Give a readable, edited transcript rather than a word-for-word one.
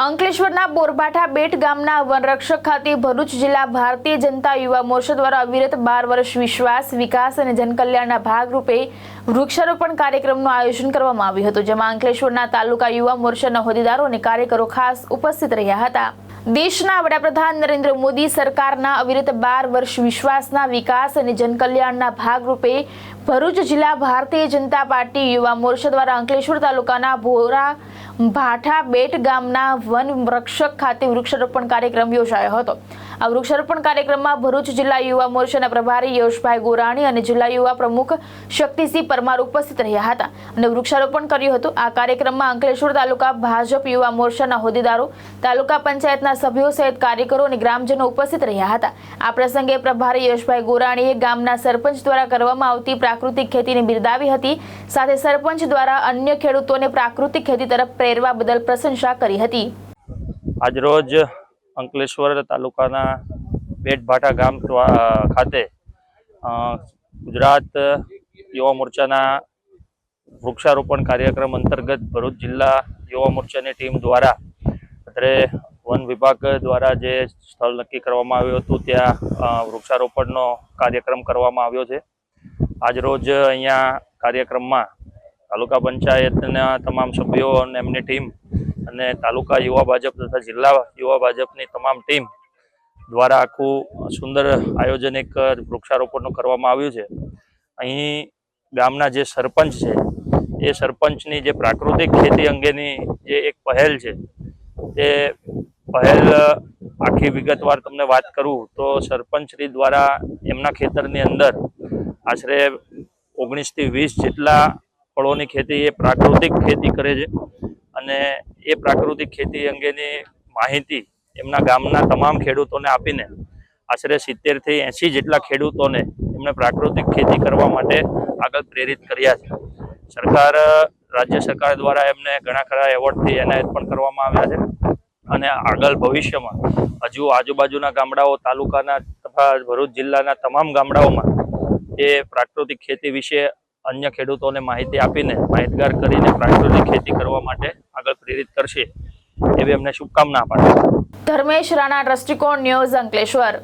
અંકલેશ્વરના બોરબાઠા બેટ ગામના વનરક્ષક ખાતે ભરૂચ જિલ્લા ભારતીય જનતા યુવા મોરચા દ્વારા અવિરત 12 વર્ષ વિશ્વાસ વિકાસ અને જનકલ્યાણના ભાગરૂપે વૃક્ષારોપણ કાર્યક્રમનું આયોજન કરવામાં આવ્યું હતું, જેમાં અંકલેશ્વરના તાલુકા યુવા મોરચાના હોદ્દેદારો અને કાર્યકરો ખાસ ઉપસ્થિત રહ્યા હતા। દેશના વડાપ્રધાન નરેન્દ્ર મોદી સરકારના અવિરત 12 વર્ષ વિશ્વાસના વિકાસ અને જનકલ્યાણના ભાગરૂપે ભરૂચ જિલ્લા ભારતીય જનતા પાર્ટી યુવા મોરચા દ્વારા અંકલેશ્વર તાલુકાના બોરબાઠા બેટ ગામના વન રક્ષક ખાતે વૃક્ષારોપણ કાર્યક્રમ યોજાયો હતો। આ વૃક્ષારોપણ કાર્યક્રમમાં ભરૂચ જિલ્લા યુવા મોરચાના પ્રભારી યશભાઈ ગોરાણી અને જિલ્લા યુવા પ્રમુખ શક્તિસિંહ પરમાર ઉપસ્થિત રહ્યા હતા અને વૃક્ષારોપણ કર્યું હતું। આ કાર્યક્રમમાં અંકલેશ્વર તાલુકા ભાજપ યુવા મોરચાના હોદ્દેદારો, તાલુકા પંચાયતના સભ્યો સહિત કાર્યકરો અને ગ્રામજનો ઉપસ્થિત રહ્યા હતા। આ પ્રસંગે પ્રભારી યશભાઈ ગોરાણીએ ગામના સરપંચ દ્વારા કરવામાં આવતી પ્રાકૃતિક ખેતીને બિરદાવી હતી, સાથે સરપંચ દ્વારા અન્ય ખેડૂતોને પ્રાકૃતિક ખેતી તરફ પ્રેરવા બદલ પ્રશંસા કરી હતી। આજરોજ અંકલેશ્વર તાલુકાના બેટભાઠા ગામ ખાતે ગુજરાત યુવા મોરચાના વૃક્ષારોપણ કાર્યક્રમ અંતર્ગત ભરૂચ જિલ્લા યુવા મોરચાની ટીમ દ્વારા અત્રે વન વિભાગ દ્વારા જે સ્થળ નક્કી કરવામાં આવ્યું હતું ત્યાં વૃક્ષારોપણનો કાર્યક્રમ કરવામાં આવ્યો છે। આજરોજ અહીંયા કાર્યક્રમમાં તાલુકા પંચાયતના તમામ સભ્યો અને એમની ટીમ અને તાલુકા યુવા ભાજપ તથા જિલ્લા યુવા ભાજપની તમામ ટીમ દ્વારા આખું સુંદર આયોજન એક વૃક્ષારોપણનું કરવામાં આવ્યું છે। અહીં ગામના જે સરપંચ છે એ સરપંચની જે પ્રાકૃતિક ખેતી અંગેની જે એક પહેલ છે તે પહેલ આખી વિગતવાર તમને વાત કરું તો સરપંચશ્રી દ્વારા એમના ખેતરની અંદર આશરે 19 થી 20 જેટલા ફળોની ખેતી એ પ્રાકૃતિક ખેતી કરે છે અને એ પ્રાકૃતિક ખેતી અંગેની માહિતી એમના ગામના તમામ ખેડૂતોને આપીને આશરે 70 થી 80 જેટલા ખેડૂતોને એમણે પ્રાકૃતિક ખેતી કરવા માટે આગળ પ્રેરિત કર્યા છે। સરકાર, રાજ્ય સરકાર દ્વારા એમને ઘણા ખરા એવોર્ડથી એનાયત પણ કરવામાં આવ્યા છે અને આગળ ભવિષ્યમાં હજુ આજુબાજુના ગામડાઓ, તાલુકાના તથા ભરૂચ જિલ્લાના તમામ ગામડાઓમાં એ પ્રાકૃતિક ખેતી વિશે અન્ય ખેડૂતોને માહિતી આપીને માહિતગાર કરીને પ્રાકૃતિક ખેતી કરવા માટે આગળ પ્રેરિત કરશે એવી અમને શુભકામના પાઠવું છું। ધર્મેશ રાણા, દ્રષ્ટિકોણ ન્યૂઝ, અંકલેશ્વર।